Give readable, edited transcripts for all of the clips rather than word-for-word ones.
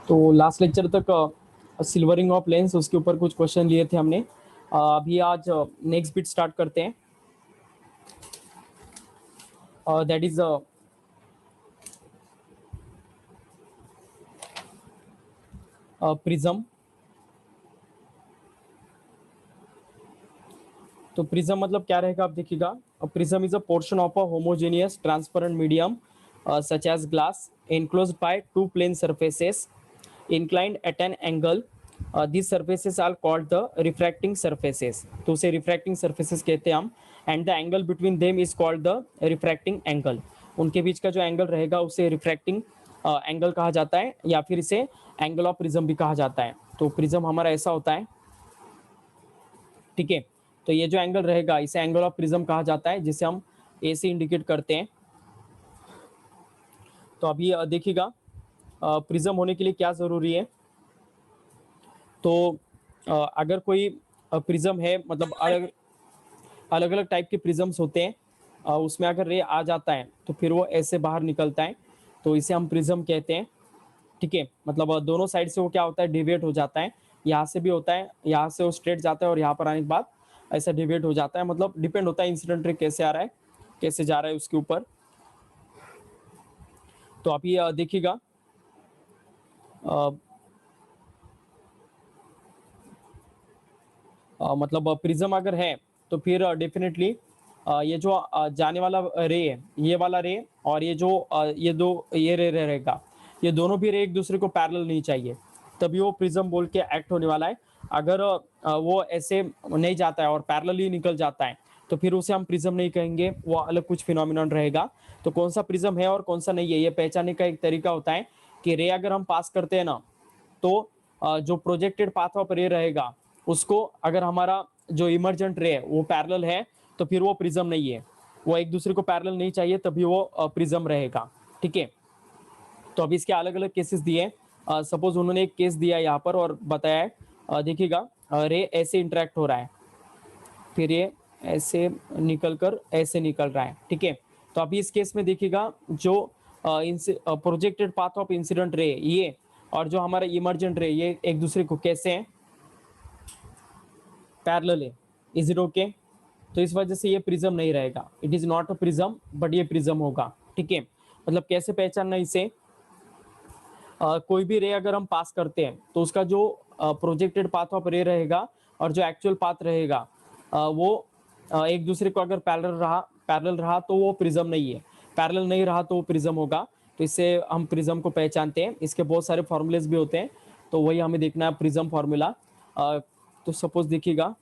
तो last lecture तक silvering of lens उसके ऊपर कुछ क्वेश्चन लिए थे हमने। अभी आज नेक्स्ट बिट स्टार्ट करते हैं। That is prism. तो प्रिज्म मतलब क्या रहेगा आप देखिएगा। Prism is a portion of a homogeneous transparent medium such as glass enclosed by two plane surfaces inclined at an angle. These surfaces are called the refracting surfaces. तो उसे refracting surfaces कहते हैं हम। And the angle between them is called the refracting angle. उनके बीच का जो angle रहेगा उसे refracting एंगल कहा जाता है, या फिर इसे एंगल ऑफ प्रिज्म भी कहा जाता है। तो प्रिज्म हमारा ऐसा होता है, ठीक है। तो ये जो एंगल रहेगा इसे एंगल ऑफ प्रिज्म कहा जाता है, जिसे हम ए से इंडिकेट करते हैं। तो अभी देखिएगा प्रिज्म होने के लिए क्या जरूरी है। तो अगर कोई प्रिज्म है, मतलब अलग अलग टाइप के प्रिज्म्स होते हैं, उसमें अगर रे आ जाता है तो फिर वो ऐसे बाहर निकलता है, तो इसे हम प्रिज्म कहते हैं, ठीक है। मतलब दोनों साइड से वो क्या होता है, डिविएट हो जाता है। यहाँ से भी होता है, यहाँ से वो स्ट्रेट जाता है और यहाँ पर आने के बाद ऐसा डिविएट हो जाता है। मतलब डिपेंड होता है इंसिडेंट रे कैसे आ रहा है, कैसे जा रहा है उसके ऊपर। तो अभी देखिएगा मतलब प्रिज्म अगर है तो फिर डेफिनेटली ये जो जाने वाला रे है, ये वाला रे, और ये जो ये रे रहेगा, ये दोनों भी रे एक दूसरे को पैरेलल नहीं चाहिए, तभी वो प्रिज्म बोल के एक्ट होने वाला है। अगर वो ऐसे नहीं जाता है और पैरेलल ही निकल जाता है तो फिर उसे हम प्रिज्म नहीं कहेंगे, वो अलग कुछ फिनोमिनन रहेगा। तो कौन सा प्रिज्म है और कौन सा नहीं है, ये पहचानने का एक तरीका होता है कि रे अगर हम पास करते हैं ना, तो जो प्रोजेक्टेड पाथ ऑफ रे रहेगा उसको, अगर हमारा जो इमर्जेंट रे है वो पैरेलल है तो फिर वो प्रिज्म नहीं है। वो एक दूसरे को पैरेलल नहीं चाहिए तभी वो प्रिज्म रहेगा, ठीक है। तो अभी इसके अलग अलग केसेस दिए। सपोज उन्होंने एक केस दिया यहाँ पर और बताया है, देखिएगा रे ऐसे इंटरेक्ट हो रहा है, फिर ये ऐसे निकल कर ऐसे निकल रहा है, ठीक है। तो अभी इस केस में देखिएगा जो projected path of incident ray ये और जो हमारा इमर्जेंट रे ये एक दूसरे को कैसे हैं, पैरेलल है। Is it okay? तो इस वजह से ये प्रिज्म नहीं रहेगा, it is not a prism, but ये प्रिज्म होगा, ठीक है। मतलब कैसे पहचानना इसे, कोई भी रे अगर हम पास करते हैं तो उसका जो प्रोजेक्टेड पाथ ऑफ रे रहेगा और जो एक्चुअल पाथ रहेगा वो एक दूसरे को अगर पैरेलल रहा तो वो प्रिज्म नहीं है, पैरेलल नहीं रहा तो वो प्रिज्म होगा। तो इससे हम प्रिज्म को पहचानते हैं। इसके बहुत सारे फॉर्मूलेस भी होते हैं, तो वही हमें देखना है प्रिज्म फॉर्मूला। तो सपोज देखिएगा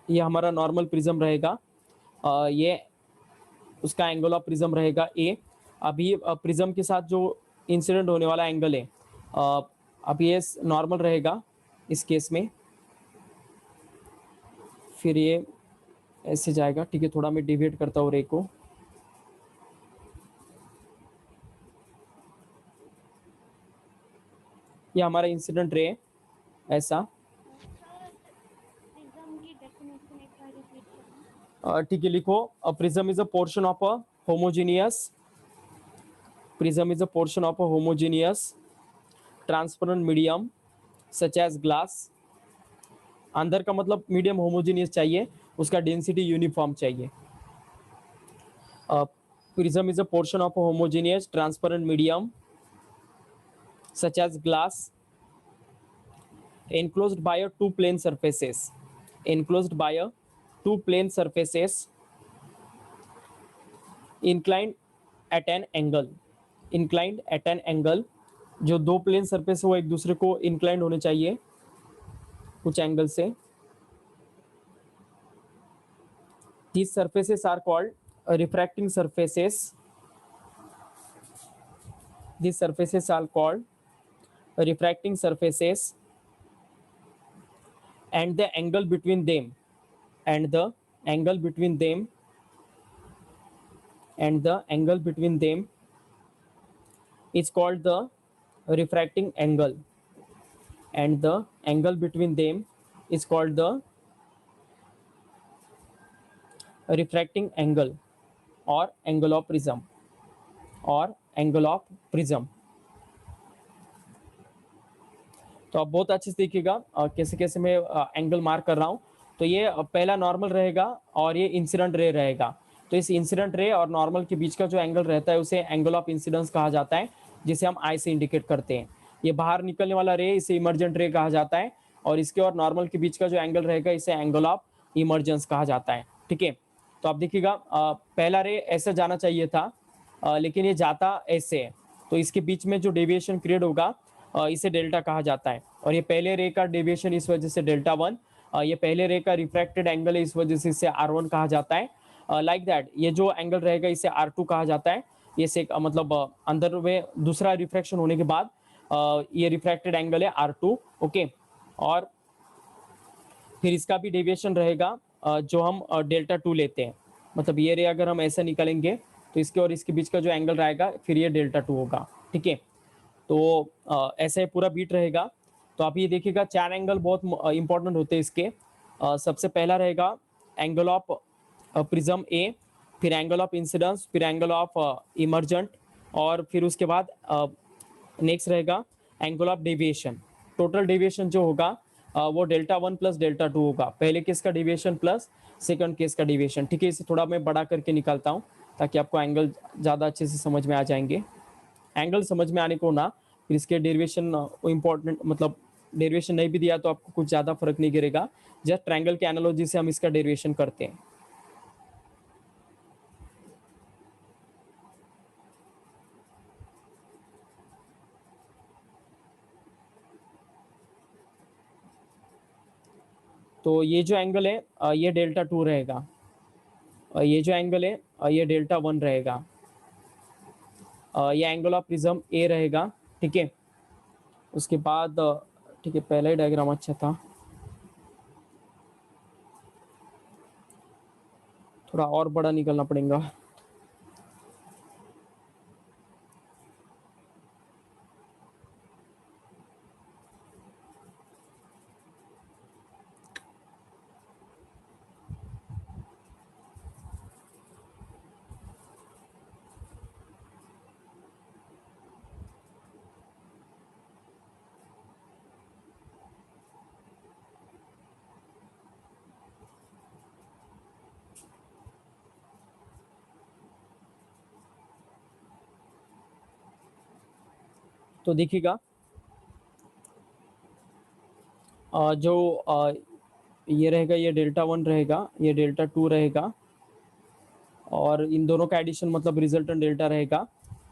ये हमारा नॉर्मल प्रिज्म रहेगा, ये उसका एंगल ऑफ प्रिज्म रहेगा ए। अभी प्रिज्म के साथ जो इंसिडेंट होने वाला एंगल है, अब ये नॉर्मल रहेगा इस केस में, फिर ये ऐसे जाएगा, ठीक है। थोड़ा मैं डिविएट करता हूँ रे को, ये हमारा इंसिडेंट रे ऐसा, प्रिज्म की डेफिनेशन एक बार रिपीट करना। ठीक है। लिखो prism is a portion of a homogeneous, prism is a portion of a homogeneous transparent medium such as glass. अंदर का मतलब मीडियम होमोजीनियस चाहिए, उसका डेंसिटी यूनिफॉर्म चाहिए। Prism is a portion of a homogeneous transparent medium such as glass enclosed by a two plane surfaces, enclosed by a two plane surfaces inclined at an angle, inclined at an angle। जो दो plane surface है वो एक दूसरे को inclined होने चाहिए कुछ एंगल से। These surfaces are called refracting surfaces. These surfaces are called refracting surfaces, and the angle between them, and the angle between them, and the angle between them is called the refracting angle, and the angle between them is called the refracting angle or angle of prism, or angle of prism। तो आप बहुत अच्छे से देखिएगा कैसे कैसे मैं angle mark कर रहा हूँ। तो ये पहला नॉर्मल रहेगा और ये इंसिडेंट रे रहेगा। तो इस इंसिडेंट रे और नॉर्मल के बीच का जो एंगल रहता है उसे एंगल ऑफ इंसिडेंस कहा जाता है, जिसे हम आई से इंडिकेट करते हैं। ये बाहर निकलने वाला रे इसे इमर्जेंट रे कहा जाता है, और इसके और नॉर्मल के बीच का जो एंगल रहेगा इसे एंगल ऑफ इमर्जेंस कहा जाता है। ठीक है, तो आप देखिएगा पहला रे ऐसे जाना चाहिए था, लेकिन ये जाता ऐसे है। तो इसके बीच में जो डेविएशन क्रिएट होगा इसे डेल्टा कहा जाता है। और ये पहले रे का डेविएशन इस वजह से डेल्टा 1, ये पहले रे का रिफ्रैक्टेड एंगल है, इस वजह से इसे R1 कहा जाता है। लाइक दैट ये जो एंगल रहेगा इसे R2 कहा जाता है। ये से मतलब अंदर में दूसरा रिफ्रैक्शन होने के बाद ये रिफ्रैक्टेड एंगल है R2। ओके, और फिर इसका भी डेविएशन रहेगा जो हम डेल्टा 2 लेते हैं। मतलब ये रे अगर हम ऐसा निकालेंगे तो इसके और इसके बीच का जो एंगल रहेगा फिर ये डेल्टा 2 होगा। ठीक है, तो ऐसे पूरा बीट रहेगा। तो आप ये देखिएगा 4 एंगल बहुत इंपॉर्टेंट होते हैं इसके। सबसे पहला रहेगा एंगल ऑफ प्रिज्म ए, फिर एंगल ऑफ इंसिडेंस, फिर एंगल ऑफ इमर्जेंट, और फिर उसके बाद नेक्स्ट रहेगा angle of deviation. Total deviation जो होगा वो डेल्टा 1 प्लस डेल्टा 2 होगा, पहले केस का डेविएशन प्लस सेकंड केस का डेविएशन। ठीक है, इसे थोड़ा मैं बड़ा करके निकालता हूँ ताकि आपको एंगल ज़्यादा अच्छे से समझ में आ जाएंगे। एंगल समझ में आने को ना, फिर इसके डेरिवेशन इंपॉर्टेंट, मतलब डेरिवेशन नहीं भी दिया तो आपको कुछ ज़्यादा फर्क नहीं गिरेगा। जस्ट ट्रायंगल के एनालॉजी से हम इसका डेरिवेशन करते हैं। तो ये जो एंगल है ये डेल्टा 2 रहेगा, ये जो एंगल है ये डेल्टा 1 रहेगा, ये एंगल ऑफ प्रिज्म ए रहेगा। ठीक है, उसके बाद ठीक है, पहला ही डायग्राम अच्छा था, थोड़ा और बड़ा निकलना पड़ेगा। तो देखिएगा जो ये रहेगा ये डेल्टा 1 रहेगा, ये डेल्टा 2 रहेगा, और इन दोनों का एडिशन मतलब रिजल्टेंट डेल्टा रहेगा।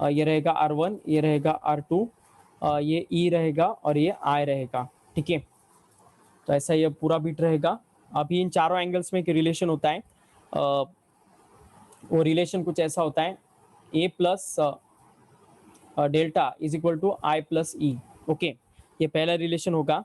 ये रहेगा R1, ये रहेगा R2, ये E रहेगा और ये I रहेगा। ठीक है, तो ऐसा ये पूरा बिट रहेगा। अभी इन चारों एंगल्स में एक रिलेशन होता है, वो रिलेशन कुछ ऐसा होता है, A plus delta is equal to I plus E। Okay, ये पहला रिलेशन होगा,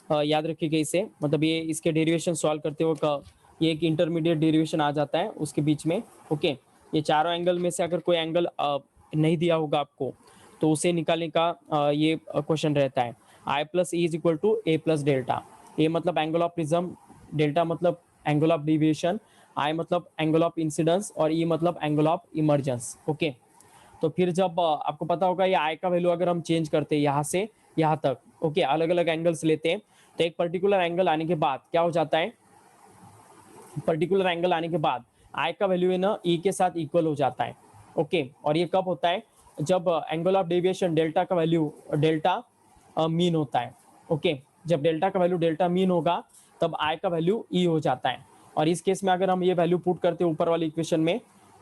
याद रखिएगा इसे। मतलब ये इसके डेरिवेशन सॉल्व करते वक्त ये एक इंटरमीडिएट डेरिवेशन आ जाता है उसके बीच में। ओके, ये चारों एंगल में से अगर कोई एंगल नहीं दिया होगा आपको तो उसे निकालने का ये क्वेश्चन रहता है। I plus E is equal to A plus delta. A मतलब एंगल ऑफ प्रिज्म, डेल्टा मतलब एंगल ऑफ डेविएशन, I मतलब एंगल ऑफ इंसिडेंस, और E मतलब एंगल ऑफ इमर्जेंस। ओके, तो फिर जब आपको पता होगा ये I का वैल्यू अगर हम चेंज करते हैं यहाँ से यहाँ तक, ओके, अलग अलग एंगल्स लेते हैं, तो एक पर्टिकुलर एंगल आने के बाद क्या हो जाता है, पर्टिकुलर एंगल आने के बाद I का वैल्यू है ना E के साथ इक्वल हो जाता है। ओके, और ये कब होता है, जब एंगल ऑफ डेविएशन डेल्टा का वैल्यू डेल्टा मीन होता है। ओके, जब डेल्टा का वैल्यू डेल्टा मीन होगा तब I का वैल्यू E हो जाता है। और इस केस में अगर हम ये वैल्यू पुट करते हैं ऊपर वाली इक्वेशन में,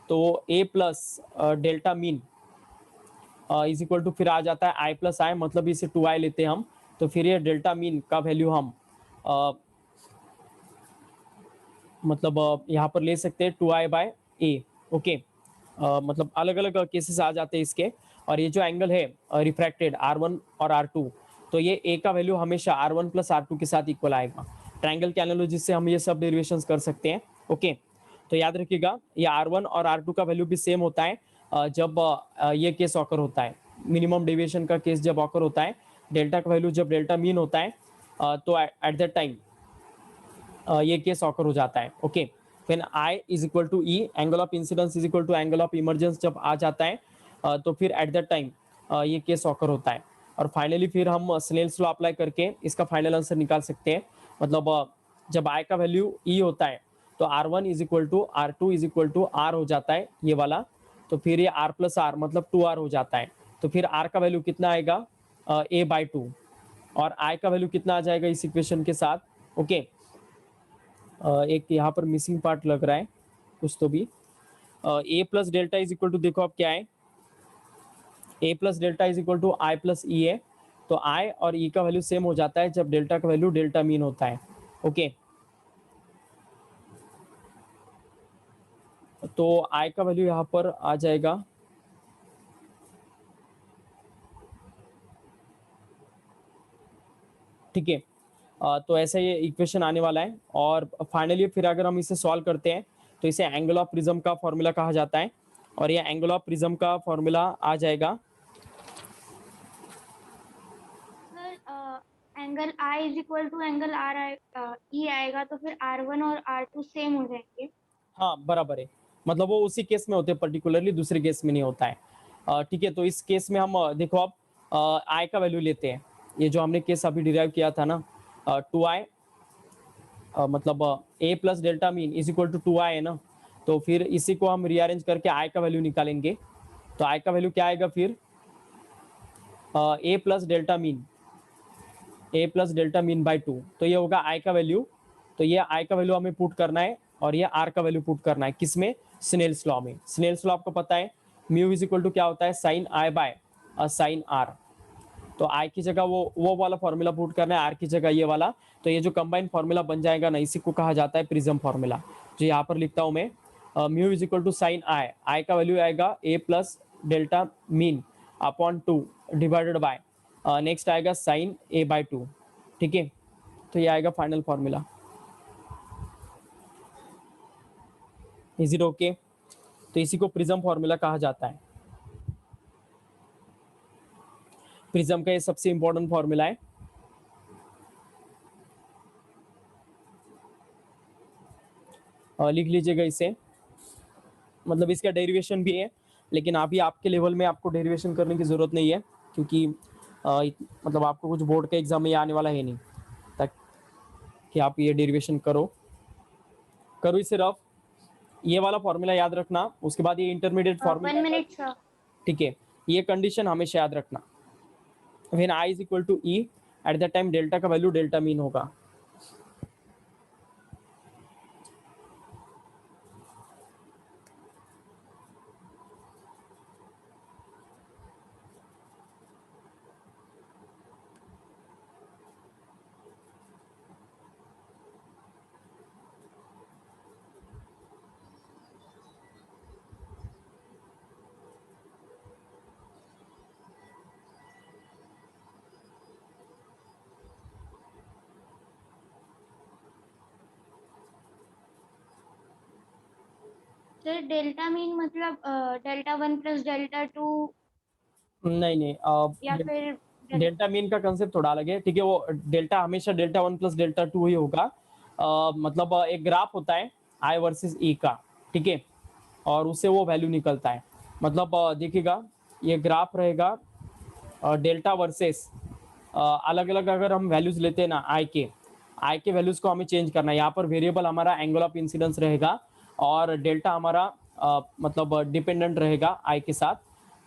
तो A plus delta mean is equal to फिर आ जाता है I प्लस I, मतलब इसे 2I लेते हैं हम, तो फिर ये डेल्टा मीन का वैल्यू हम मतलब यहाँ पर ले सकते हैं 2I बाय ए। ओके, मतलब अलग अलग केसेस आ जाते हैं इसके। और ये जो एंगल है रिफ्रैक्टेड R1 और R2, तो ये ए का वैल्यू हमेशा R1 प्लस R2 के साथ इक्वल आएगा। ट्रायंगल के एनालॉजी से हम ये सब डेरिवेशंस कर सकते हैं। ओके, तो याद रखिएगा ये R1 और R2 का वैल्यू भी सेम होता है जब ये केस ऑकर होता है, मिनिमम डेविएशन का केस जब ऑकर होता है, डेल्टा का वैल्यू जब डेल्टा मीन होता है, तो एट दैट टाइम ये केस ऑकर हो जाता है। Okay, when I is equal to E, angle of incidence is equal to angle of emergence जब आ जाता है, तो फिर एट दैट टाइम ये केस ऑकर होता है। और फाइनली फिर हम स्नेल्स लॉ अप्लाई करके इसका फाइनल आंसर निकाल सकते हैं। मतलब जब आई का वैल्यू ई होता है तो R1 is equal to R2 is equal to R हो जाता है ये वाला। तो फिर ये R प्लस आर मतलब 2R हो जाता है। तो फिर R का वैल्यू कितना आएगा A/2 और I का वैल्यू कितना आ जाएगा इस इक्वेशन के साथ। ओके एक यहाँ पर मिसिंग पार्ट लग रहा है कुछ तो भी। A plus delta is equal to देखो अब क्या है, A plus delta is equal to I plus E है। तो I और E का वैल्यू सेम हो जाता है जब डेल्टा का वैल्यू डेल्टा मीन होता है। ओके तो I का वैल्यू यहाँ पर आ जाएगा ठीक है। तो ऐसा ये इक्वेशन आने वाला है और फाइनली फिर अगर हम इसे सॉल्व करते हैं तो इसे एंगल ऑफ प्रिज्म का फॉर्मूला कहा जाता है और ये एंगल ऑफ प्रिज्म का फॉर्मूला आ जाएगा sir angle I is equal to angle R E आएगा, तो फिर R1 और R2 सेम हो जाएंगे। हाँ बराबर है। मतलब वो उसी केस में होते हैं पर्टिकुलरली, दूसरे केस में नहीं होता है। ठीक है तो इस केस में हम देखो अब आई का वैल्यू लेते हैं। ये जो हमने केस अभी डिराइव किया था ना 2i मतलब a plus delta mean is equal to 2i है ना। तो फिर इसी को हम रीअरेंज करके i का वैल्यू निकालेंगे। तो i का वैल्यू क्या आएगा फिर a plus delta mean by 2। तो ये होगा i का वैल्यू। तो ये i का वैल्यू हमें पुट करना है और ये r का वैल्यू पुट करना है किसमें, स्नेल्स लॉ में। स्नेल्स लॉ आपको पता है म्यू इज इक्वल टू क्या होता है sine i by sine r। तो i की जगह वो वाला फॉर्मूला पुट करना है, r की जगह ये वाला। तो ये जो कंबाइंड फॉर्मूला बन जाएगा ना इसी को कहा जाता है प्रिज्म फॉर्मूला। जो यहाँ पर लिखता हूँ मैं mu is equal to sine i का वैल्यू आएगा a plus delta mean upon 2 divided by next आएगा साइन a/2। ठीक है तो ये आएगा final formula. Is it okay? तो इसी को प्रिज्म फॉर्मूला कहा जाता है। प्रिज्म का ये सबसे इंपॉर्टेंट फॉर्मूला है। लिख लीजिएगा इसे। मतलब इसका डेरिवेशन भी है लेकिन अभी आपके लेवल में आपको डेरिवेशन करने की जरूरत नहीं है क्योंकि मतलब आपको कुछ बोर्ड के एग्जाम में ये आने वाला है नहीं ताकि आप ये डेरिवेशन करो इसे रफ। ये वाला फॉर्मूला याद रखना, उसके बाद ये इंटरमीडिएट 1 फॉर्मूला। Minute sir. ठीक है ये कंडीशन हमेशा याद रखना। When i is equal to e at the time delta का वैल्यू डेल्टा मीन होगा। सर डेल्टा मीन मतलब डेल्टा 1 प्लस डेल्टा 2 नहीं या फिर डेल्टा मीन का कंसेप्ट थोड़ा अलग है। ठीक है वो डेल्टा हमेशा डेल्टा 1 प्लस डेल्टा 2 ही होगा। मतलब एक ग्राफ होता है आई वर्सेस ई का। ठीक है और उससे वो वैल्यू निकलता है। मतलब देखिएगा ये ग्राफ रहेगा डेल्टा वर्सेस अलग अलग अगर हम वैल्यूज लेते हैं ना आई के वैल्यूज को हमें चेंज करना है। यहाँ पर वेरिएबल हमारा एंगल ऑफ इंसिडेंस रहेगा और डेल्टा हमारा मतलब डिपेंडेंट रहेगा आई के साथ।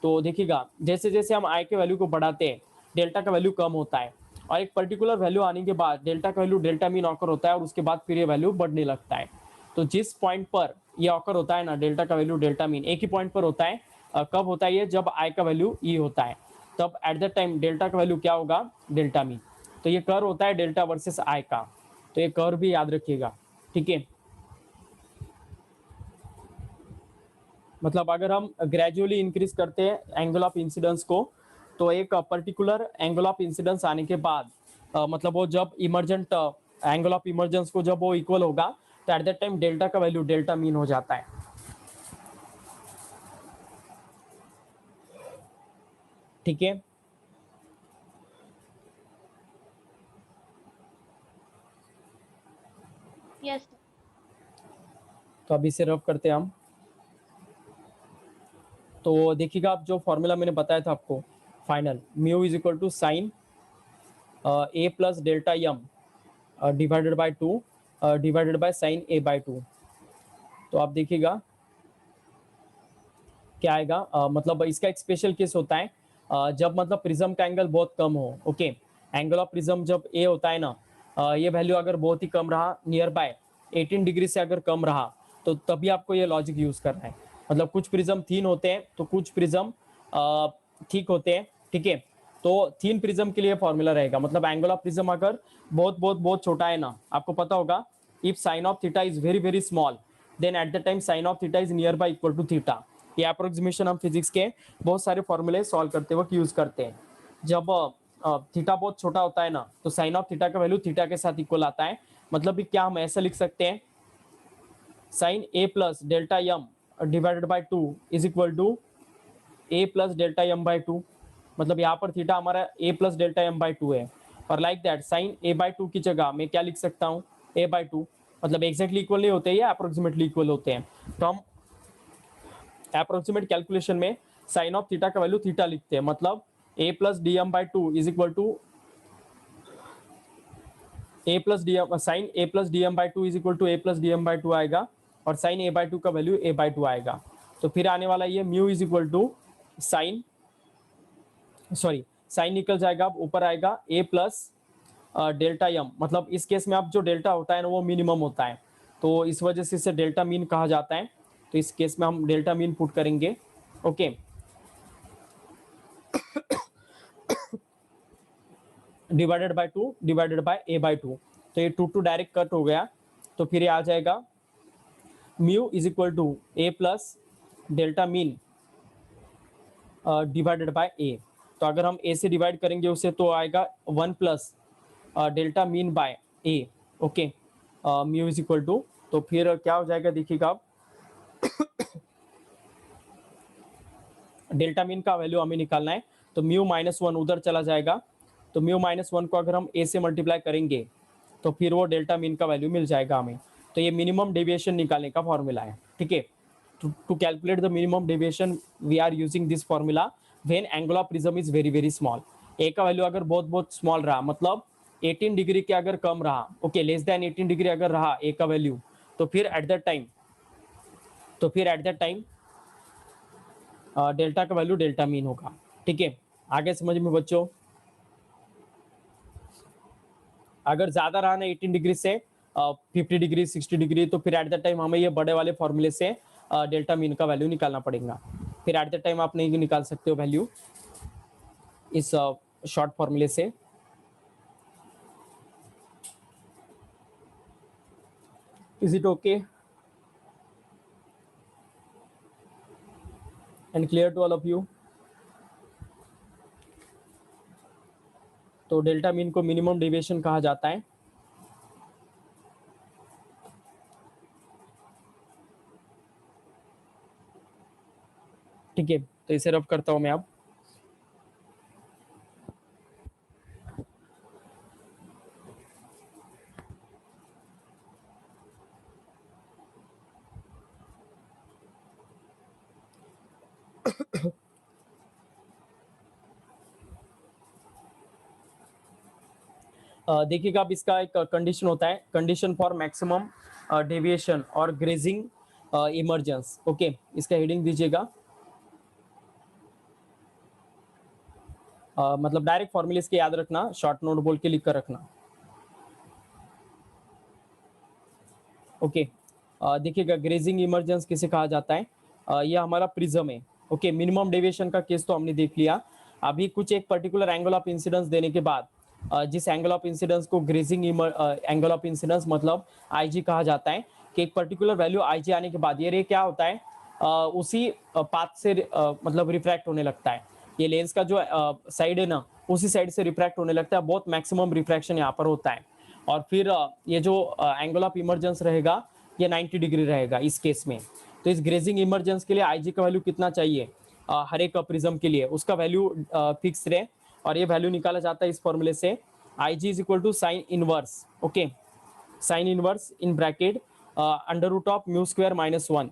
तो देखिएगा जैसे जैसे हम आई के वैल्यू को बढ़ाते हैं डेल्टा का वैल्यू कम होता है और एक पर्टिकुलर वैल्यू आने के बाद डेल्टा का वैल्यू डेल्टा मीन ऑकर होता है और उसके बाद फिर ये वैल्यू बढ़ने लगता है। तो जिस पॉइंट पर ये ऑकर होता है ना डेल्टा का वैल्यू डेल्टा मीन एक ही पॉइंट पर होता है। कब होता है ये, जब आई का वैल्यू ई होता है तब एट द टाइम डेल्टा का वैल्यू क्या होगा डेल्टा मीन। तो ये कर्व होता है डेल्टा वर्सेस आई का। तो ये कर्व भी याद रखिएगा। ठीक है मतलब अगर हम ग्रेजुअली इंक्रीज करते हैं एंगल ऑफ इंसिडेंस को तो एक पर्टिकुलर एंगल ऑफ इंसिडेंस आने के बाद मतलब वो जब इमर्जेंट एंगल ऑफ इमर्जेंस को जब वो इक्वल होगा तो एट दैट टाइम डेल्टा का वैल्यू डेल्टा मीन हो जाता है। ठीक है यस। तो अभी से रफ करते हैं हम। तो देखिएगा आप जो फॉर्मूला मैंने बताया था आपको final mu is equal to sine A plus delta mean divided by 2 divided by sine A by 2। तो आप देखिएगा क्या आएगा, मतलब इसका एक स्पेशल केस होता है जब मतलब प्रिज्म का एंगल बहुत कम हो। ओके, एंगल ऑफ प्रिज्म जब ए होता है ना, ये वैल्यू अगर बहुत ही कम रहा, नियर बाय 18 डिग्री से अगर कम रहा, तो तभी आपको ये लॉजिक यूज करना है। मतलब कुछ प्रिज्म थीन होते हैं तो कुछ प्रिज्म ठीक होते हैं, ठीक है। तो थीन प्रिज्म के लिए फॉर्मूला रहेगा, मतलब एंगल ऑफ प्रिज्म अगर बहुत बहुत बहुत छोटा है ना, आपको पता होगा if sine of theta is very very small then at the time sine of theta is near by equal to theta. ये अप्रोक्सीमेशन हम फिजिक्स के बहुत सारे फॉर्मूले सॉल्व करते वक्त यूज करते हैं। जब थीटा बहुत छोटा होता है ना, तो साइन ऑफ थीटा का वैल्यू थीटा के साथ इक्वल आता है। मतलब भी क्या हम ऐसा लिख सकते हैं, sine A plus delta mean divided by 2 is equal to A plus delta mean by 2। मतलब यहाँ पर थीटा हमारा A plus delta mean by 2 है, और like that sine A by 2 की जगह मैं क्या लिख सकता हूँ, ए बाय 2। मतलब एक्जैक्टली इक्वल नहीं होते या अप्रोक्सीमेटली इक्वल होते हैं, तो हम अप्रोक्सीमेट कैलकुलेशन में साइन ऑफ थीटा का वैल्यू थीटा लिखते हैं। मतलब A plus D M by 2 is equal to A plus D M, sine A plus D M by 2 is equal to A plus D M by 2 आएगा, और sign A by 2 का value A by 2 आएगा। तो फिर आने वाला ये mu is equal to sine, sorry sine निकल जाएगा, अब ऊपर आएगा ए प्लस डेल्टा यम। मतलब इस केस में अब जो डेल्टा होता है ना वो मिनिमम होता है, तो इस वजह से इसे डेल्टा मीन कहा जाता है। तो इस केस में हम डेल्टा मीन पुट करेंगे। Okay, divided by 2 divided by A by 2। तो ये 2 डायरेक्ट कट हो गया, तो फिर ये आ जाएगा mu is equal to A plus delta mean divided by A. तो अगर हम ए से डिवाइड करेंगे उसे तो आएगा 1 plus delta mean by A. Okay, mu is equal to, तो फिर क्या हो जाएगा देखिएगा आप, डेल्टा मीन का वैल्यू हमें निकालना है, तो म्यू माइनस 1 उधर चला जाएगा। तो म्यू माइनस 1 को अगर हम ए से मल्टीप्लाई करेंगे तो फिर वो डेल्टा मीन का वैल्यू मिल जाएगा हमें। तो ये मिनिमम डेविएशन निकालने का फॉर्मूला है, ठीक है। To calculate the minimum deviation we are using this formula when angle of prism is very very small. A का वैल्यू अगर बहुत बहुत स्मॉल रहा, मतलब 18 डिग्री के अगर कम रहा, ओके, लेस देन 18 डिग्री अगर रहा ए का वैल्यू, तो फिर एट दैट टाइम डेल्टा का वैल्यू डेल्टा मीन होगा, ठीक है। आगे समझ में बच्चों, अगर ज्यादा रहा ना 18 डिग्री से 50 डिग्री 60 डिग्री, तो फिर एट द टाइम हमें ये बड़े वाले फॉर्मूले से डेल्टा मीन का वैल्यू निकालना पड़ेगा। फिर एट द टाइम आप नहीं निकाल सकते हो वैल्यू इस शॉर्ट फॉर्मूले से। Is it okay and clear to all of you? तो डेल्टा मीन को मिनिमम डेविएशन कहा जाता है। ठीक है, तो इसे रब करता हूं मैं अब। देखिएगा, अब इसका एक कंडीशन होता है, कंडीशन फॉर मैक्सिमम डेविएशन और ग्रेजिंग इमर्जेंस। ओके, इसका हेडिंग दीजिएगा, मतलब डायरेक्ट फॉर्मूले इसके याद रखना, शॉर्ट नोट बोल के लिख कर रखना। ओके, देखिएगा ग्रेजिंग इमर्जेंस किसे कहा जाता है, यह हमारा प्रिज्म है। ओके, मिनिमम डेविएशन का केस तो हमने देख लिया। अभी कुछ एक पर्टिकुलर एंगल ऑफ इंसिडेंस देने के बाद जिस एंगल ऑफ इंसिडेंस को ग्रेजिंग एंगल ऑफ इंसिडेंस मतलब आईजी कहा जाता है, कि एक पर्टिकुलर वैल्यू आईजी आने के बाद ये रे क्या होता है, उसी पाथ से मतलब रिफ्रैक्ट होने लगता है। ये लेंस का जो साइड है ना, उसी साइड से रिफ्रैक्ट होने लगता है, बहुत मैक्सिमम रिफ्रैक्शन यहाँ पर होता है। और फिर ये जो एंगल ऑफ इमर्जेंस रहेगा ये 90 डिग्री रहेगा इस केस में। तो इस ग्रेजिंग इमर्जेंस के लिए आईजी का वैल्यू कितना चाहिए, हर एक प्रिज्म के लिए उसका वैल्यू फिक्स रहे, और ये वैल्यू निकाला जाता है इस फॉर्मूले से, IG is equal to sine inverse. Okay, sine inverse in bracket under root of mu square minus 1,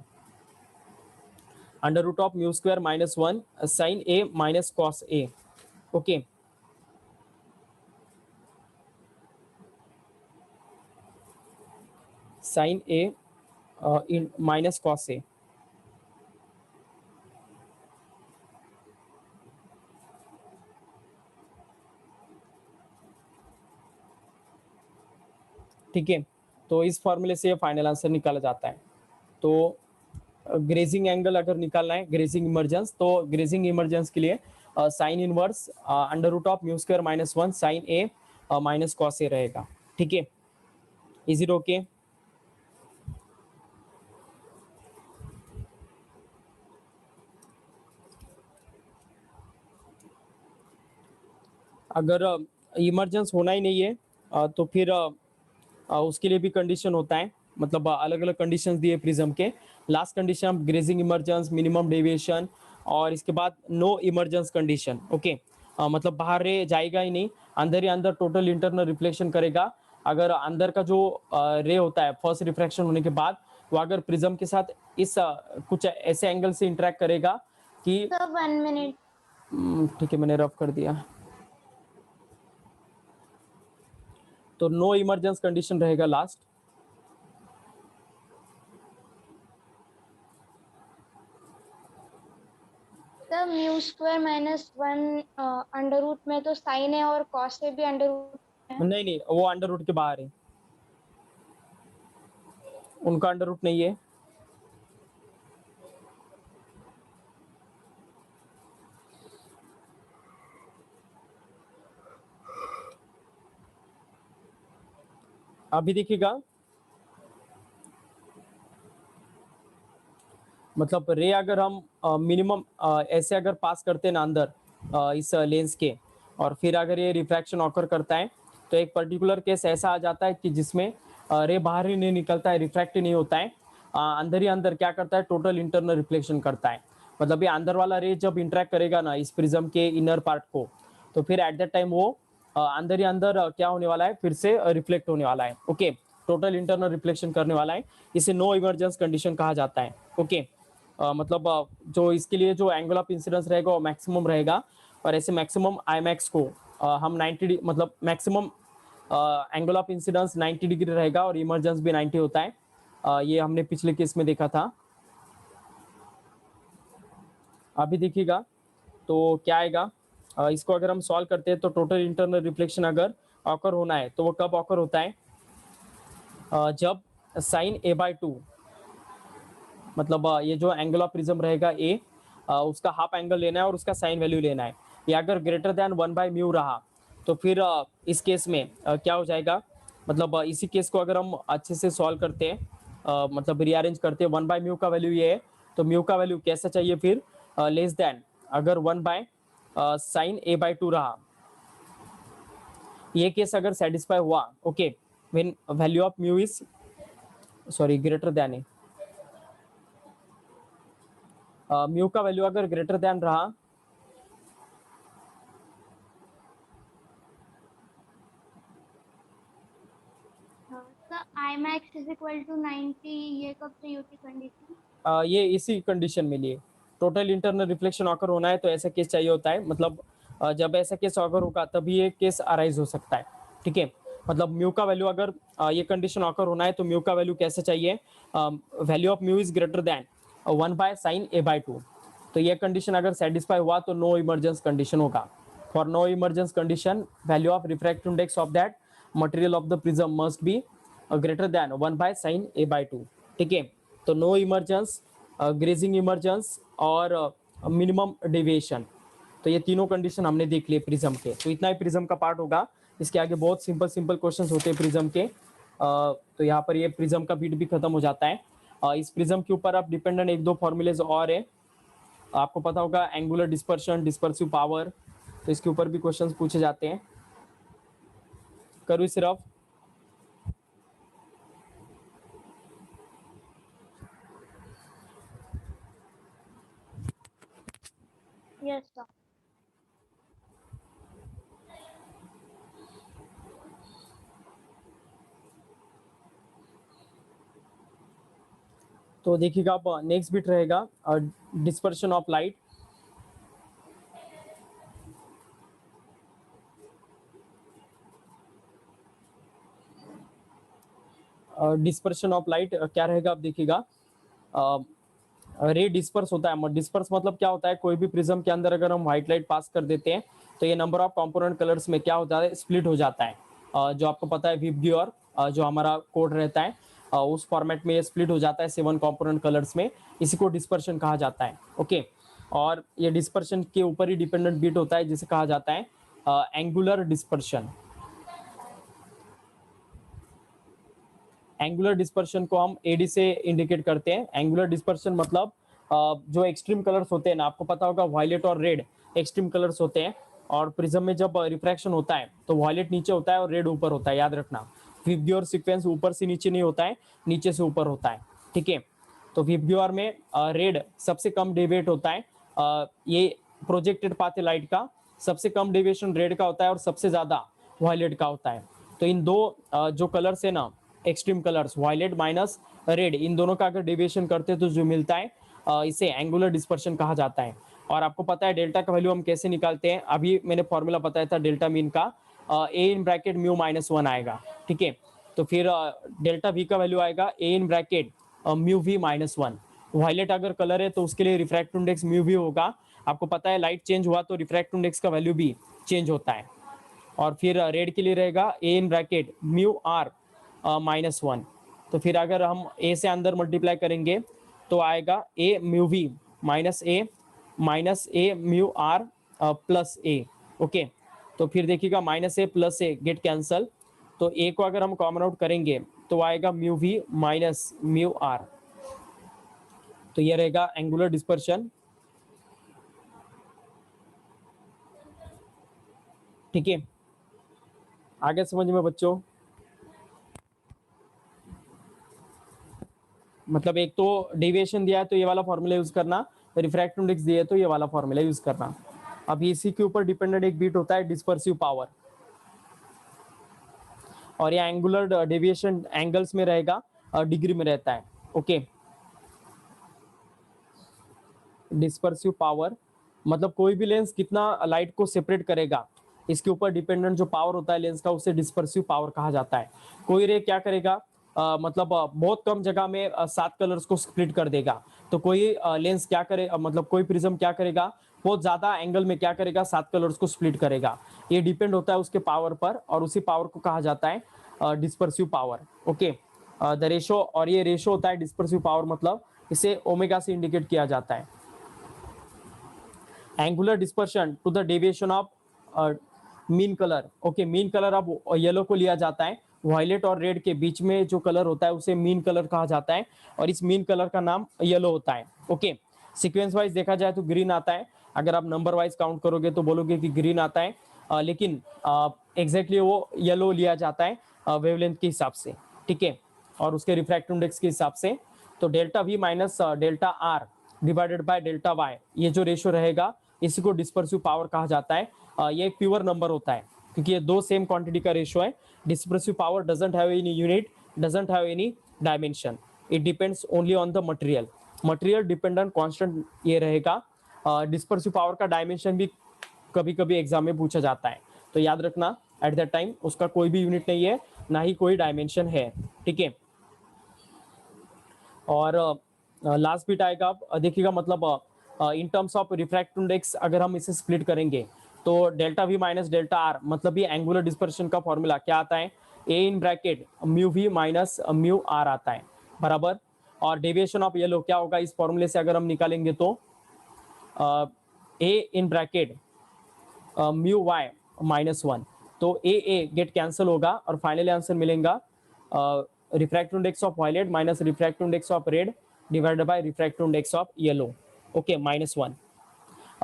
under root of mu square minus 1 sine A minus cos A. Okay. Sine A in minus cos A, ठीक है। तो इस फॉर्मूले से final answer निकाला जाता है। तो ग्रेजिंग एंगल अगर निकालना है, ग्रेजिंग इमर्जेंस, तो ग्रेजिंग इमर्जेंस के लिए sine inverse under root of mu square minus one sine A minus cos A रहेगा, ठीक है। Is it okay? अगर इमरजेंस होना ही नहीं है तो फिर उसके लिए भी कंडीशन होता है, मतलब अलग अलग कंडीशंस दिए प्रिज्म के। Last condition grazing emergence, minimum deviation, और इसके बाद नो इमरजेंस कंडीशन, ओके। मतलब बाहर रे जाएगा ही नहीं, अंदर ही अंदर टोटल इंटरनल रिफ्लेक्शन करेगा। अगर अंदर का जो रे होता है फर्स्ट रिफ्रैक्शन होने के बाद, वो अगर प्रिज्म के साथ इस कुछ ऐसे एंगल से इंटरेक्ट करेगा कि सर 1 मिनट। ठीक है, मैंने रफ कर दिया। तो नो इमरजेंस कंडीशन रहेगा last. Sir mu square minus one under root में तो साइन है और कॉस है भी अंडर रूट है। नहीं नहीं, वो अंडर रूट के बाहर है, उनका अंडर रूट नहीं है। अभी देखिएगा, मतलब रे अगर हम मिनिमम ऐसे अगर पास करते हैं ना अंदर इस लेंस के, और फिर अगर ये रिफ्रैक्शन ऑकर करता है, तो एक पर्टिकुलर केस ऐसा आ जाता है कि जिसमें रे बाहर ही नहीं निकलता है, रिफ्रैक्ट ही नहीं होता है, अंदर ही अंदर क्या करता है, टोटल इंटरनल रिफ्लेक्शन करता है। मतलब ये अंदर वाला रे जब इंटरेक्ट करेगा ना इस प्रिज्म के इनर पार्ट को, तो फिर एट दैट टाइम वो अंदर ही अंदर क्या होने वाला है, फिर से रिफ्लेक्ट होने वाला है, ओके। टोटल इंटरनल रिफ्लेक्शन करने वाला है। इसे नो इमरजेंस कंडीशन कहा जाता है, ओके। मतलब जो इसके लिए जो एंगल ऑफ इंसिडेंस रहेगा वो मैक्सिमम रहेगा, और ऐसे मैक्सिमम आई मैक्स को हम 90 मतलब maximum angle of incidence 90 degree रहेगा, और इमरजेंस भी 90 होता है। ये हमने पिछले केस में देखा था। अभी देखिएगा तो क्या आएगा, इसको अगर हम सॉल्व करते हैं तो टोटल इंटरनल रिफ्लेक्शन अगर ऑकर होना है तो वो कब ऑकर होता है, जब साइन ए बाई टू, मतलब ये जो एंगल ऑफ प्रिज्म रहेगा ए, उसका हाफ एंगल लेना है और उसका साइन वैल्यू लेना है। ये अगर ग्रेटर देन 1/μ रहा, तो फिर इस केस में क्या हो जाएगा, मतलब इसी केस को अगर हम अच्छे से सॉल्व करते हैं, मतलब रीअरेंज करते हैं, 1/μ का वैल्यू ये है, तो म्यू का वैल्यू कैसा चाहिए फिर, लेस देन, अगर 1/sin a/2 रहा, ये केस अगर सेटिस्फाई हुआ, okay, when value of mu is sorry greater than A, mu का वैल्यू अगर ग्रेटर देन रहा, sir I max is equal to 90, ये कब से यूटी कंडीशन? ये इसी कंडीशन में लिए टोटल इंटरनल रिफ्लेक्शन ऑकर होना है तो ऐसा केस चाहिए होता है, मतलब जब ऐसा केस ऑकर होगा तभी ये केस अराइज हो सकता है, ठीक है। मतलब म्यू का वैल्यू अगर ये कंडीशन ऑकर होना है तो म्यू का वैल्यू कैसे चाहिए, value of mu is greater than 1/sin a/2। तो ये कंडीशन अगर सेटिस्फाई हुआ तो नो इमरजेंस कंडीशन होगा। For no emergence condition, value of refractive index of that material of the prism must be greater than 1/sin a/2, ठीक है। तो no emergence, grazing emergence और मिनिमम डेविएशन, तो ये तीनों कंडीशन हमने देख लिए प्रिज्म के। तो इतना ही प्रिज्म का पार्ट होगा, इसके आगे बहुत सिंपल सिंपल क्वेश्चंस होते हैं प्रिज्म के। तो यहाँ पर ये प्रिज्म का बीट भी खत्म हो जाता है। इस प्रिज्म के ऊपर आप डिपेंडेंट एक दो फॉर्मूलेज और है, आपको पता होगा एंगुलर डिस्पर्शन, डिस्पर्सिव पावर, तो इसके ऊपर भी क्वेश्चंस पूछे जाते हैं। करूँ सिर्फ यस सर। तो देखिएगा आप, नेक्स्ट बिट रहेगा dispersion of light. Dispersion of light क्या रहेगा, आप देखिएगा रे डिस्पर्स होता है। डिस्पर्स मतलब क्या होता है, कोई भी प्रिज्म के अंदर अगर हम व्हाइट लाइट पास कर देते हैं तो ये नंबर ऑफ कंपोनेंट कलर्स में क्या होता है, स्प्लिट हो जाता है। जो आपको पता है विबग्योर जो हमारा कोड रहता है उस फॉर्मेट में ये स्प्लिट हो जाता है 7 कंपोनेंट कलर्स में, इसी को डिस्पर्शन कहा जाता है। ओके, और ये डिस्पर्शन के ऊपर ही डिपेंडेंट बिट होता है जिसे कहा जाता है एंगुलर डिस्पर्शन। एंगुलर डिस्पर्शन को हम एडी से इंडिकेट करते हैं। एंगुलर डिस्पर्शन मतलब जो एक्सट्रीम कलर्स होते हैं ना, आपको पता होगा वायलेट और रेड एक्सट्रीम कलर्स होते हैं, और प्रिज्म में जब रिफ्रैक्शन होता है तो वायलेट नीचे होता है और रेड ऊपर होता है, याद रखना। विबग्योर सीक्वेंस ऊपर से नीचे नहीं होता है, नीचे से ऊपर होता है, ठीक है। तो विबग्योर में रेड सबसे कम डेविएट होता है, ये प्रोजेक्टेड पाथ है लाइट का, सबसे कम डेविएशन रेड का होता है और सबसे ज्यादा वायलेट का होता है। तो इन दो जो कलर्स है ना, extreme colours violet minus red, इन दोनों का अगर डेविएशन करते हैं तो जो मिलता है इसे एंगुलर डिस्पर्शन कहा जाता है। और आपको पता है डेल्टा का वैल्यू हम कैसे निकालते हैं, अभी मैंने फॉर्मूला बताया था डेल्टा मीन का, ए इन ब्रैकेट म्यू माइनस 1 आएगा, ठीक है। तो फिर डेल्टा वी का वैल्यू आएगा A in bracket mu V minus 1। Violet अगर कलर है तो उसके लिए रिफ्रैक्टिव इंडेक्स म्यू वी होगा। आपको पता है लाइट चेंज हुआ तो रिफ्रैक्टिव इंडेक्स का वैल्यू भी चेंज होता है। और फिर रेड के लिए रहेगा A in bracket mu R minus 1। तो फिर अगर हम ए से अंदर मल्टीप्लाई करेंगे तो आएगा A mu V minus A mu R plus A. Okay, तो फिर देखिएगा minus A plus A get cancel, तो ए को अगर हम कॉमन आउट करेंगे तो आएगा mu V minus mu R. तो ये रहेगा एंगुलर डिस्पर्शन, ठीक है। आगे समझ में बच्चों, मतलब एक तो डेविएशन दिया है तो ये वाला फॉर्मूला यूज करना, रिफ्रैक्टिव इंडेक्स दिया है तो ये वाला फॉर्मूला यूज करना। अब इसी के ऊपर डिपेंडेंट एक बीट होता है डिस्पर्सिव पावर, और ये एंगुलर डेविएशन एंगल्स में रहेगा, डिग्री में रहता है। ओके, डिस्पर्सिव पावर मतलब कोई भी लेंस कितना लाइट को सेपरेट करेगा, इसके ऊपर डिपेंडेंट जो पावर होता है लेंस का उसे डिस्पर्सिव पावर कहा जाता है। कोई रे क्या करेगा, मतलब बहुत कम जगह में 7 कलर्स को स्प्लिट कर देगा, तो कोई लेंस क्या करे, मतलब कोई प्रिज्म क्या करेगा, बहुत ज्यादा एंगल में क्या करेगा, 7 कलर्स को स्प्लिट करेगा। ये डिपेंड होता है उसके पावर पर, और उसी पावर को कहा जाता है dispersive power. Okay, the ratio, और ये रेशो होता है डिस्पर्सिव पावर, मतलब इसे ओमेगा से इंडिकेट किया जाता है। Angular dispersion to the deviation of mean colour. Okay, mean colour अब येलो को लिया जाता है, वायलेट और रेड के बीच में जो कलर होता है उसे मीन कलर कहा जाता है, और इस मीन कलर का नाम येलो होता है। ओके, सीक्वेंस वाइज देखा जाए तो ग्रीन आता है, अगर आप नंबर वाइज काउंट करोगे तो बोलोगे कि ग्रीन आता है, लेकिन एग्जैक्टली वो येलो लिया जाता है वेवलेंथ के हिसाब से, ठीक है, और उसके रिफ्रैक्टिव इंडेक्स के हिसाब से। तो delta V minus delta R divided by delta Y, ये जो रेशो रहेगा इसी को डिस्पर्सिव पावर कहा जाता है। ये एक प्योर नंबर होता है क्योंकि ये दो सेम क्वांटिटी का रेशो है। Dispersive power doesn't have any unit, doesn't have any dimension, it depends only on the material. Material dependent constant ये रहेगा। डिस्पर्सिव पावर का डायमेंशन भी कभी कभी एग्जाम में पूछा जाता है, तो याद रखना एट दैट टाइम उसका कोई भी यूनिट नहीं है, ना ही कोई डायमेंशन है, ठीक है। और लास्ट बिट आएगा, देखिएगा मतलब in terms of refractive index अगर हम इसे स्प्लिट करेंगे तो delta V minus delta R, मतलब ये एंगुलर डिस्पर्शन का फॉर्मूला क्या आता है, A in bracket mu V minus mu R आता है, बराबर। और डेविएशन ऑफ येलो क्या होगा इस फॉर्मूले से अगर हम निकालेंगे तो A in bracket mu Y minus 1, तो ए गेट कैंसिल होगा और फाइनली आंसर मिलेगा refractive index of violet minus refractive index of red divided by refractive index of yellow. Okay, -1।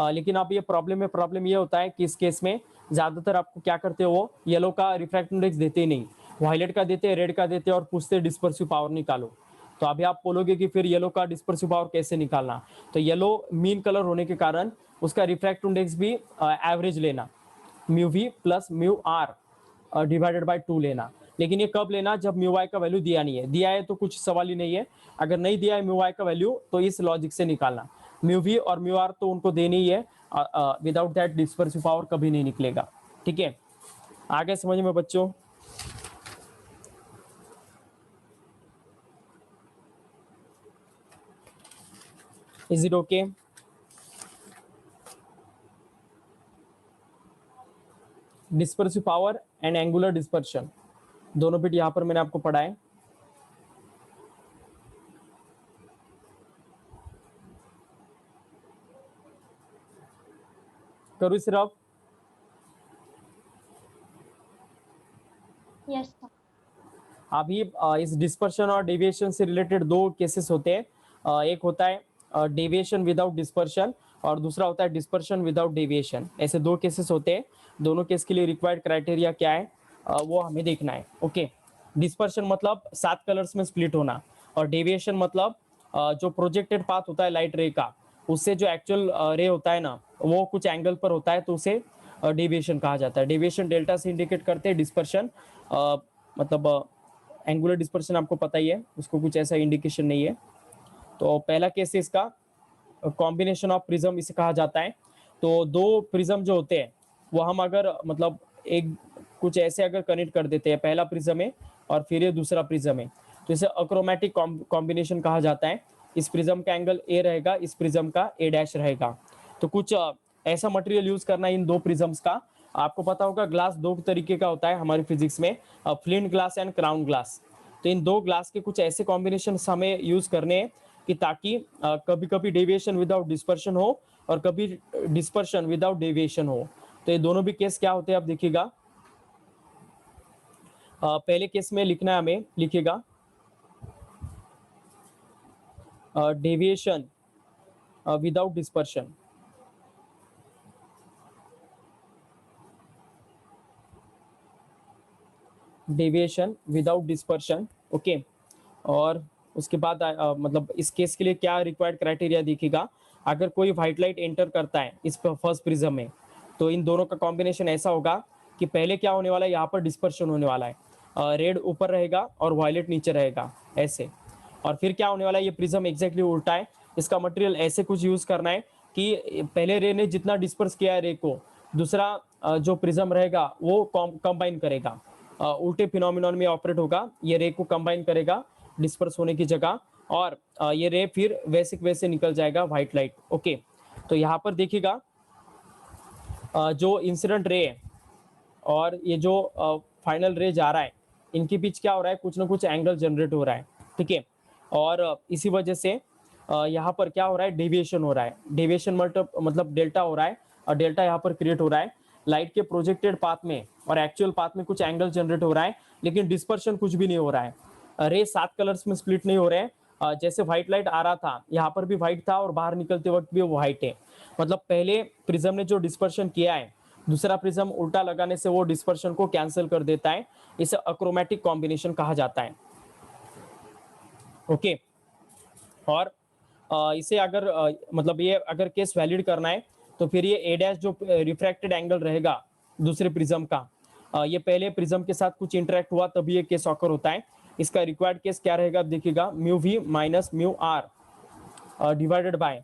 लेकिन अब ये प्रॉब्लम ये होता है कि इस केस में ज्यादातर आपको क्या करते हो, येलो का रिफ्रैक्टिव इंडेक्स देते ही नहीं, वायलेट का देते हैं, रेड का देते हैं और पूछते डिस्पर्सिव पावर निकालो। तो अभी आप बोलोगे कि फिर येलो का डिस्पर्सिव पावर कैसे निकालना, तो येलो मीन कलर होने के कारण उसका रिफ्रैक्टिव इंडेक्स भी एवरेज लेना, mu V plus mu R divided by 2 लेना। लेकिन ये कब लेना, जब म्यू वाई का वैल्यू दिया नहीं है, दिया है तो कुछ सवाल ही नहीं है, अगर नहीं दिया है म्यू वाई का वैल्यू तो इस लॉजिक से निकालना। म्यू वी और म्यू आर तो उनको देनी ही है, विदाउट दैट डिस्पर्सिव पावर कभी नहीं निकलेगा, ठीक है। आगे समझ में बच्चों, is it okay? Dispersive power and angular dispersion दोनों बिट यहाँ पर मैंने आपको पढ़ाए। करूँ सिर्फ? Yes sir. अभी इस डिस्पर्शन और डेविएशन से रिलेटेड दो केसेस होते हैं। एक होता है डेविएशन विदाउट डिस्पर्शन और दूसरा होता है डिस्पर्शन विदाउट डेविएशन। ऐसे दो केसेस होते हैं। दोनों केस के लिए रिक्वायर्ड क्राइटेरिया क्या है वो हमें देखना है। ओके, डिस्पर्शन मतलब 7 कलर्स में स्प्लिट होना और डेविएशन मतलब जो प्रोजेक्टेड पाथ होता है लाइट रे का, उससे जो एक्चुअल रे होता है ना वो कुछ एंगल पर होता है, तो उसे डेविएशन कहा जाता है। डेविएशन डेल्टा से इंडिकेट करते हैं, डिस्पर्शन मतलब एंगुलर डिस्पर्शन आपको पता ही है, उसको कुछ ऐसा इंडिकेशन नहीं है। तो पहला केस है इसका कॉम्बिनेशन ऑफ प्रिज्म इसे कहा जाता है। तो दो प्रिज्म जो होते हैं वो हम अगर मतलब एक कुछ ऐसे अगर कनेक्ट कर देते हैं, पहला प्रिज्म है और फिर ये दूसरा प्रिज्म है, तो इसे अक्रोमेटिक कॉम्बिनेशन कहा जाता है। इस प्रिज्म का एंगल ए रहेगा, इस प्रिज्म का ए डैश रहेगा। तो कुछ ऐसा मटेरियल यूज करना है इन दो प्रिज्म्स का। आपको पता होगा ग्लास दो तरीके का होता है हमारी फिजिक्स में, flint glass and crown glass. तो इन दो ग्लास के कुछ ऐसे कॉम्बिनेशन हमें यूज करने हैं कि ताकि कभी कभी डेविएशन विदाउट डिस्पर्शन हो और कभी डिस्पर्शन विदाउट डेविएशन हो। तो ये दोनों भी केस क्या होते हैं आप देखिएगा। पहले केस में लिखना है हमें, लिखिएगा deviation without dispersion. Deviation without dispersion, okay. और उसके बाद मतलब इस केस के लिए क्या रिक्वायर्ड क्राइटेरिया देखिएगा। अगर कोई व्हाइट लाइट एंटर करता है इस फर्स्ट प्रिज्म में, तो इन दोनों का कॉम्बिनेशन ऐसा होगा कि पहले क्या होने वाला है, यहाँ पर डिस्पर्शन होने वाला है, रेड ऊपर रहेगा और वायलेट नीचे रहेगा ऐसे। और फिर क्या होने वाला है, ये प्रिज्म एग्जैक्टली उल्टा है। इसका मटेरियल ऐसे कुछ यूज करना है कि पहले रे ने जितना डिस्पर्स किया है रे को, दूसरा जो प्रिज्म रहेगा वो कंबाइन करेगा, उल्टे फिनोमिनन में ऑपरेट होगा। ये रे को कंबाइन करेगा डिस्पर्स होने की जगह, और ये रे फिर वैसे निकल जाएगा व्हाइट लाइट। ओके, तो यहाँ पर देखिएगा जो इंसिडेंट रे है और ये जो फाइनल रे जा रहा है, इनके बीच क्या हो रहा है, कुछ ना कुछ एंगल जनरेट हो रहा है, ठीक है। और इसी वजह से यहाँ पर क्या हो रहा है, डेविएशन हो रहा है। डेविएशन मतलब डेल्टा हो रहा है, और डेल्टा यहाँ पर क्रिएट हो रहा है लाइट के प्रोजेक्टेड पाथ में और एक्चुअल पाथ में कुछ एंगल जनरेट हो रहा है, लेकिन डिस्पर्शन कुछ भी नहीं हो रहा है। रे 7 कलर्स में स्प्लिट नहीं हो रहे हैं। जैसे व्हाइट लाइट आ रहा था, यहाँ पर भी व्हाइट था और बाहर निकलते वक्त भी वो व्हाइट है। मतलब पहले प्रिज्म ने जो डिस्पर्शन किया है, दूसरा प्रिज्म उल्टा लगाने से वो डिस्पर्शन को कैंसिल कर देता है। इसे अक्रोमेटिक कॉम्बिनेशन कहा जाता है। ओके, और इसे अगर मतलब ये अगर केस वैलिड करना है, तो फिर ये ए डैश जो रिफ्रैक्टेड एंगल रहेगा दूसरे प्रिज्म का, ये पहले प्रिज्म के साथ कुछ इंटरेक्ट हुआ तभी ये केस ऑकर होता है। इसका रिक्वायर्ड केस क्या रहेगा देखिएगा, mu V minus mu R divided by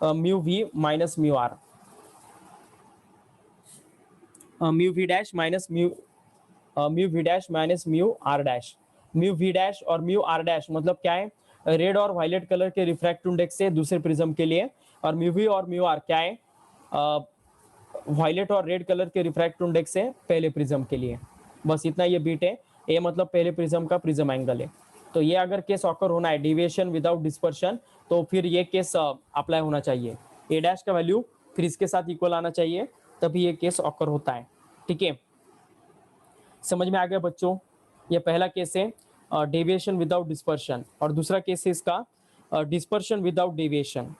mu V minus mu R, mu V dash minus mu V dash minus mu R dash. Mu V dash और म्यू आर डैश मतलब क्या है, red और violet colour के refractive index से दूसरे prism के लिए, और म्यू वी और म्यू आर क्या है, वायलेट और रेड कलर के रिफ्रैक्टिव इंडेक्स से पहले प्रिज्म के लिए। बस इतना ये बीट है। ए मतलब पहले प्रिज्म का प्रिज्म एंगल है। तो ये अगर केस ऑकर होना है डेविएशन विदाउट डिस्पर्शन, तो फिर ये केस अप्लाई होना चाहिए। ए डैश का वैल्यू फिर इसके साथ इक्वल आना चाहिए, तभी ये केस ऑकर होता है, ठीक है। समझ में आ गया बच्चों? ये पहला केस है डेविएशन विदाउट डिस्पर्शन, और दूसरा केस है इसका डिस्पर्शन विदाउट डेविएशन।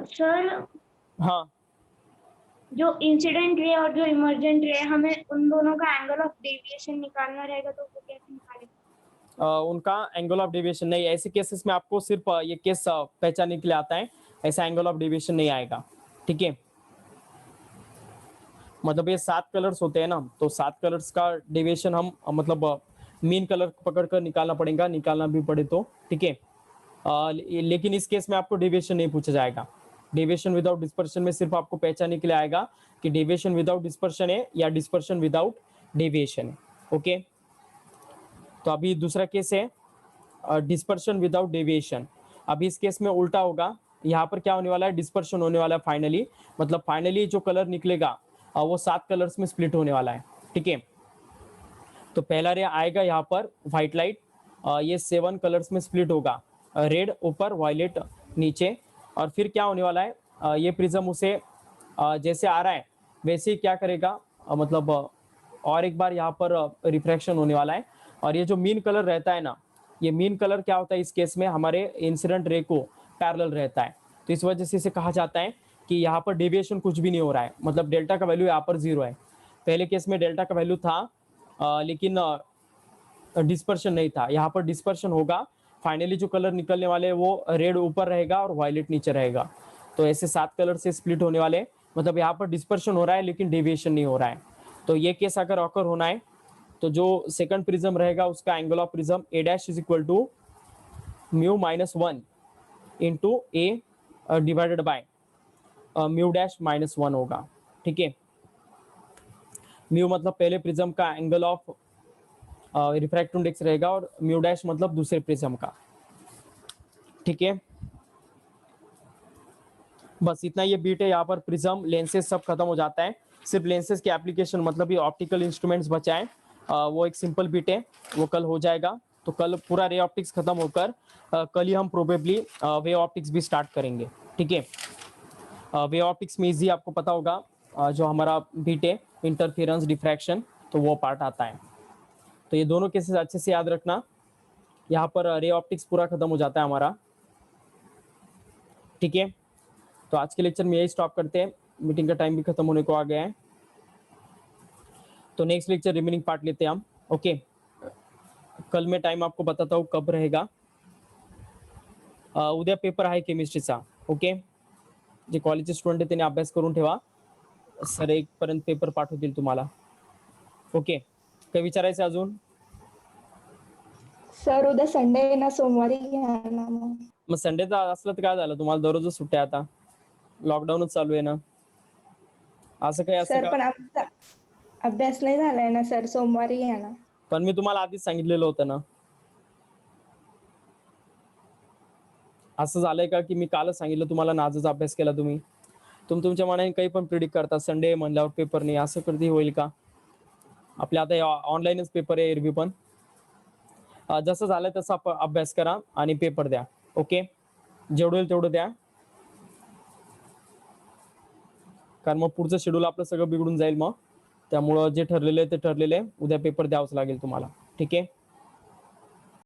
सर, हाँ, जो इंसिडेंट रे और जो इमर्जेंट रे, हमें उन दोनों का एंगल ऑफ डेविएशन निकालना रहेगा, तो वो कैसे निकालेंगे? उनका एंगल ऑफ डेविएशन नहीं, ऐसे केसेस में आपको सिर्फ ये केस पहचानने के लिए आता है, ऐसा एंगल ऑफ डेविएशन नहीं आएगा, ठीक है। मतलब ये 7 कलर्स होते हैं ना, तो 7 कलर्स का डेविएशन हम मतलब मीन कलर पकड़ कर निकालना पड़ेगा, निकालना भी पड़े तो, ठीक है। लेकिन इस केस में आपको डेविएशन नहीं पूछा जाएगा। डेविएशन विदाउट डिस्पर्शन में सिर्फ आपको पहचानने के लिए आएगा कि डेविएशन विदाउट डिस्पर्शन है या डिस्पर्शन विदाउट डेविएशन है, ओके। तो अभी दूसरा केस है डिस्पर्शन विदाउट डेविएशन। अभी इस केस में उल्टा होगा, यहाँ पर क्या होने वाला है, डिस्पर्शन होने वाला है फाइनली, मतलब फाइनली जो कलर निकलेगा वो 7 कलर्स में स्प्लिट होने वाला है। ठीक है, तो पहला रे आएगा यहाँ पर व्हाइट लाइट, ये 7 कलर्स में स्प्लिट होगा, रेड ऊपर वायलेट नीचे। और फिर क्या होने वाला है, ये प्रिज्म उसे जैसे आ रहा है वैसे ही क्या करेगा, मतलब और एक बार यहाँ पर रिफ्रैक्शन होने वाला है। और ये जो मीन कलर रहता है ना, ये मीन कलर क्या होता है इस केस में, हमारे इंसिडेंट रे को पैरेलल रहता है। तो इस वजह से इसे कहा जाता है कि यहाँ पर डेविएशन कुछ भी नहीं हो रहा है, मतलब डेल्टा का वैल्यू यहाँ पर 0 है। पहले केस में डेल्टा का वैल्यू था लेकिन डिस्पर्शन नहीं था, यहाँ पर डिस्पर्शन होगा। फाइनली जो कलर निकलने वाले हैं वो रेड ऊपर रहेगा और वायलेट नीचे रहेगा। तो ऐसे 7 कलर से स्प्लिट होने वाले, मतलब यहाँ पर डिस्पर्शन हो रहा है लेकिन डेविएशन नहीं हो रहा है। तो ये केस अगर ऑकर होना है तो जो सेकंड प्रिज्म रहेगा उसका angle of prism A dash is equal to mu minus 1 into A divided by mu dash minus 1 होगा। ठीक है, म्यू मतलब पहले प्रिज्म का एंगल ऑफ रिफ्रैक्टिव इंडेक्स रहेगा और म्यू डैश मतलब दूसरे प्रिज्म का। ठीक है, बस इतना ये बीट है। यहाँ पर प्रिज्म लेंसेज सब खत्म हो जाता है, सिर्फ लेंसेज के एप्लीकेशन मतलब ये ऑप्टिकल इंस्ट्रूमेंट्स बचाएं, वो एक सिंपल बीट है, वो कल हो जाएगा। तो कल पूरा रे ऑप्टिक्स खत्म होकर कल ही हम प्रोबेबली वे ऑप्टिक्स भी स्टार्ट करेंगे। ठीक है, वे ऑप्टिक्स में इजी आपको पता होगा जो हमारा बीट है इंटरफेरेंस डिफ्रैक्शन, तो वो पार्ट आता है। तो ये दोनों केसेस अच्छे से याद रखना। यहाँ पर रे ऑप्टिक्स पूरा खत्म हो जाता है हमारा। ठीक है, तो आज के लेक्चर में यही स्टॉप करते हैं, मीटिंग का टाइम भी खत्म होने को आ गया है। तो नेक्स्ट लेक्चर रिमेनिंग पार्ट लेते हैं हम। ओके, कल मैं टाइम आपको बताता हूँ कब रहेगा। उद्या पेपर आहे केमिस्ट्रीचा। ओके, जे कॉलेजचे स्टुडंट आहे त्यांनी अभ्यास करून ठेवा, सर 1 पर्यंत पेपर पाठवतील तुम्हाला। ओके, काही विचारायचं अजून? सर उद्या संडे आहे ना, सोमवारी घ्या ना मग. मग संडेचा असलं तर काय झालं, तुम्हाला दररोजच सुट्ट्या आता, लॉकडाऊनच चालू आहे ना, असं काही असं सर का? पण आमचा अभ्यास नाही झालाय ना सर, सोमवारी घ्या ना. पण मी तुम्हाला आधीच सांगितलेलं होतं ना. असं झालंय का की मी कालच सांगितलं तुम्हाला आणि आजच अभ्यास केला तुम्ही? तुमच्या मनाने काही पण प्रिडिक्ट करता, संडे म्हणल्यावर पेपर नाही, असं कधी होईल का? आपल्या आता ऑनलाईनच पेपर आहे एरवी पण. जसं झालंय तसं अभ्यास करा आणि पेपर द्या. ओके, जेवढं होईल तेवढं द्या, कारण मग पुढचं शेड्यूल आपलं सगळं बिघडून जाईल मग. त्यामुळं जे ठरलेलं आहे ते ठरलेलं आहे, उद्या पेपर द्यावंच लागेल तुम्हाला. ठीक आहे.